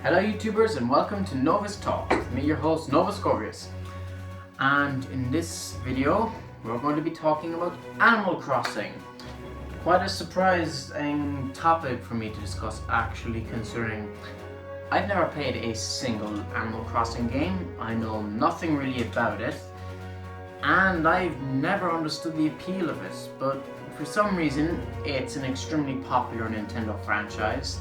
Hello YouTubers and welcome to Novus Talks with me, your host Novus Gorgias. And in this video we're going to be talking about Animal Crossing. Quite a surprising topic for me to discuss, actually, considering I've never played a single Animal Crossing game. I know nothing really about it and I've never understood the appeal of it, but for some reason it's an extremely popular Nintendo franchise.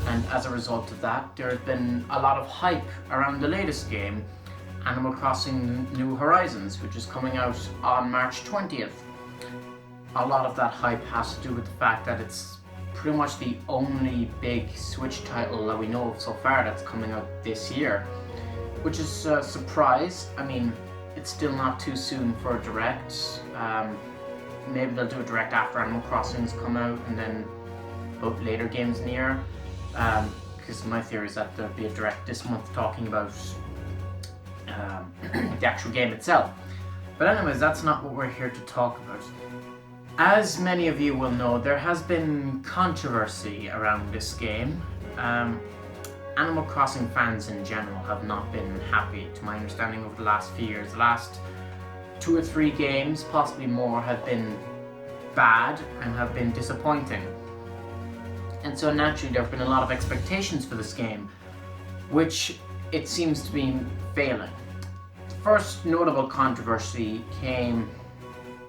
And as a result of that, there has been a lot of hype around the latest game, Animal Crossing New Horizons, which is coming out on March 20th. A lot of that hype has to do with the fact that it's pretty much the only big Switch title that we know of so far that's coming out this year, which is a surprise. I mean, it's still not too soon for a Direct. Maybe they'll do a Direct after Animal Crossing's come out and then put later games in the year. Because my theory is that there'll be a Direct this month talking about the actual game itself. But anyways, that's not what we're here to talk about. As many of you will know, there has been controversy around this game. Animal Crossing fans in general have not been happy, to my understanding, over the last few years. The last 2 or 3 games, possibly more, have been bad and have been disappointing. And so naturally there have been a lot of expectations for this game, which it seems to be failing. The first notable controversy came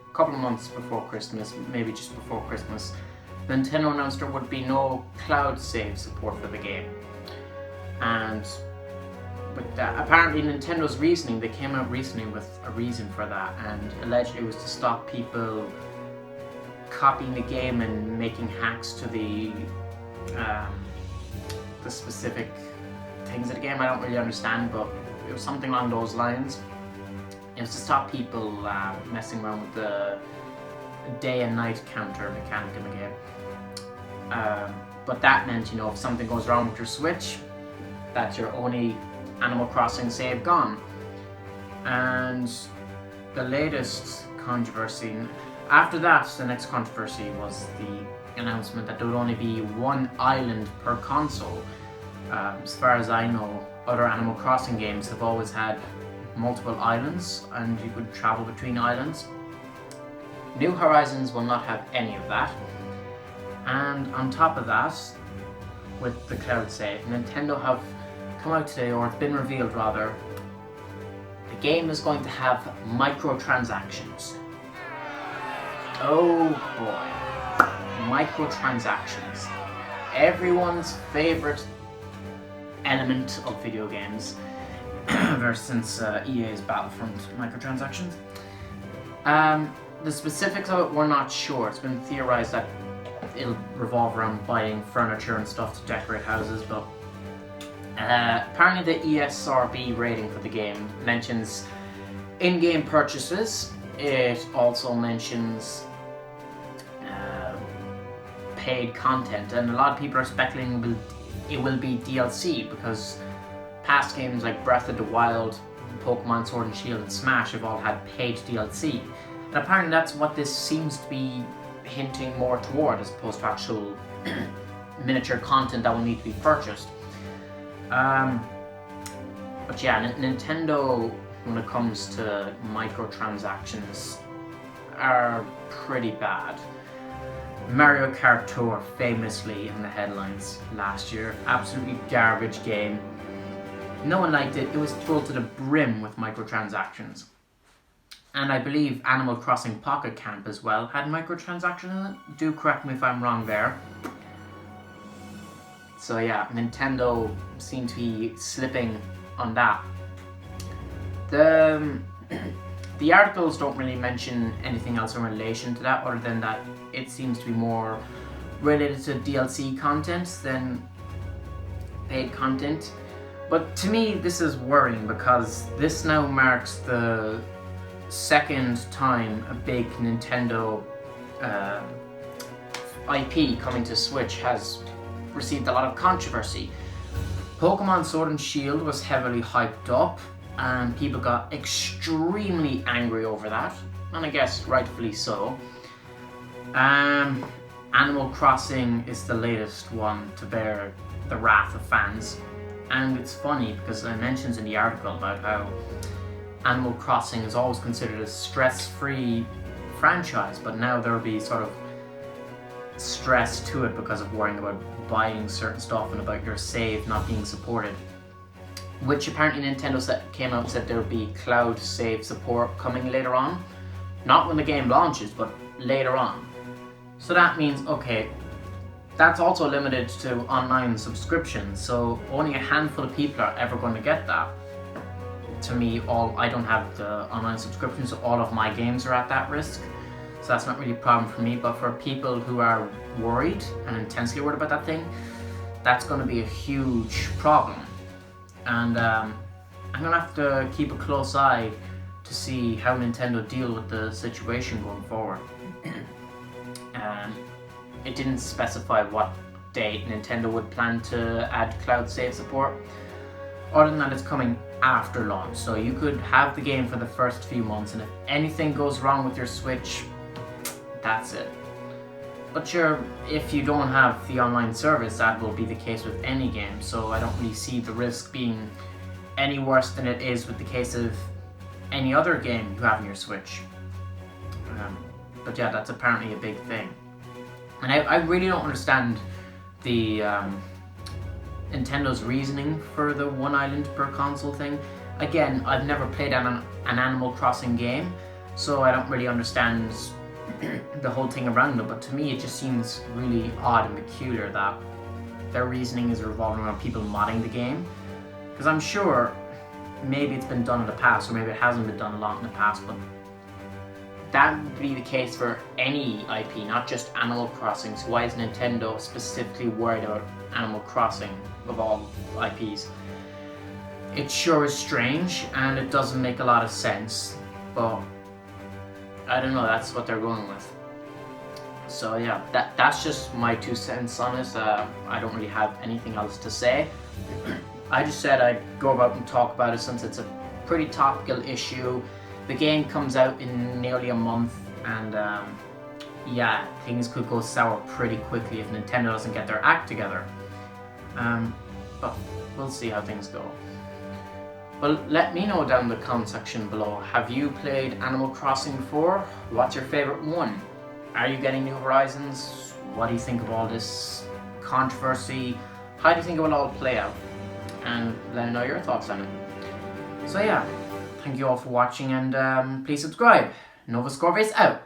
a couple of months before Christmas, maybe just before Christmas. Nintendo announced there would be no cloud save support for the game. And with that, apparently Nintendo's reasoning, they came out recently with a reason for that, and allegedly it was to stop people copying the game and making hacks to the specific things of the game. I don't really understand, but it was something along those lines. It was to stop people messing around with the day and night counter mechanic in the game. But that meant, you know, if something goes wrong with your Switch, that's your only Animal Crossing save gone. And the latest controversy, after that, the next controversy was the announcement that there would only be one island per console. As far as I know, other Animal Crossing games have always had multiple islands and you could travel between islands. New Horizons will not have any of that. And on top of that, with the cloud save, Nintendo have come out today, or it's been revealed rather, the game is going to have microtransactions. Oh boy. Microtransactions. Everyone's favorite element of video games ever since EA's Battlefront microtransactions. The specifics of it, we're not sure. It's been theorized that it'll revolve around buying furniture and stuff to decorate houses, but apparently the ESRB rating for the game mentions in-game purchases. It also mentions paid content, and a lot of people are speculating it will be DLC, because past games like Breath of the Wild, Pokemon Sword and Shield and Smash have all had paid DLC. And apparently that's what this seems to be hinting more toward, as opposed to actual miniature content that will need to be purchased. But yeah, Nintendo, when it comes to microtransactions, are pretty bad. Mario Kart Tour famously in the headlines last year. Absolutely garbage game. No one liked it. It was full to the brim with microtransactions. And I believe Animal Crossing Pocket Camp as well had microtransactions in it. Do correct me if I'm wrong there. So yeah, Nintendo seemed to be slipping on that. The articles don't really mention anything else in relation to that, other than that it seems to be more related to DLC content than paid content. But to me, this is worrying, because this now marks the second time a big Nintendo IP coming to Switch has received a lot of controversy. Pokemon Sword and Shield was heavily hyped up, and people got extremely angry over that, and I guess rightfully so. Animal Crossing is the latest one to bear the wrath of fans. And it's funny because it mentions in the article about how Animal Crossing is always considered a stress-free franchise, but now there'll be sort of stress to it because of worrying about buying certain stuff and about your save not being supported. Which apparently Nintendo came out and said there would be cloud save support coming later on. Not when the game launches, but later on. So that means, okay, that's also limited to online subscriptions, so only a handful of people are ever going to get that. To me, I don't have the online subscription, so all of my games are at that risk. So that's not really a problem for me, but for people who are worried and intensely worried about that thing, that's going to be a huge problem. And I'm going to have to keep a close eye to see how Nintendo deal with the situation going forward. It didn't specify what date Nintendo would plan to add cloud save support, other than that it's coming after launch. So you could have the game for the first few months, and if anything goes wrong with your Switch, that's it. But sure, if you don't have the online service, that will be the case with any game, so I don't really see the risk being any worse than it is with the case of any other game you have on your Switch. But yeah, that's apparently a big thing. And I really don't understand the Nintendo's reasoning for the one island per console thing. Again, I've never played an Animal Crossing game, so I don't really understand the whole thing around it, but to me it just seems really odd and peculiar that their reasoning is revolving around people modding the game. Because I'm sure maybe it's been done in the past, or maybe it hasn't been done a lot in the past, but that would be the case for any IP, not just Animal Crossing. So why is Nintendo specifically worried about Animal Crossing of all IPs? It sure is strange, and it doesn't make a lot of sense, but I don't know, that's what they're going with. So yeah, that's just my 2 cents on it. I don't really have anything else to say. I just said I'd go about and talk about it since it's a pretty topical issue. The game comes out in nearly a month, and yeah, things could go sour pretty quickly if Nintendo doesn't get their act together. But we'll see how things go. Well, let me know down in the comment section below. Have you played Animal Crossing before? What's your favorite one? Are you getting New Horizons? What do you think of all this controversy? How do you think it will all play out? And let me know your thoughts on it. So yeah, thank you all for watching, and please subscribe. Novus Corvus out.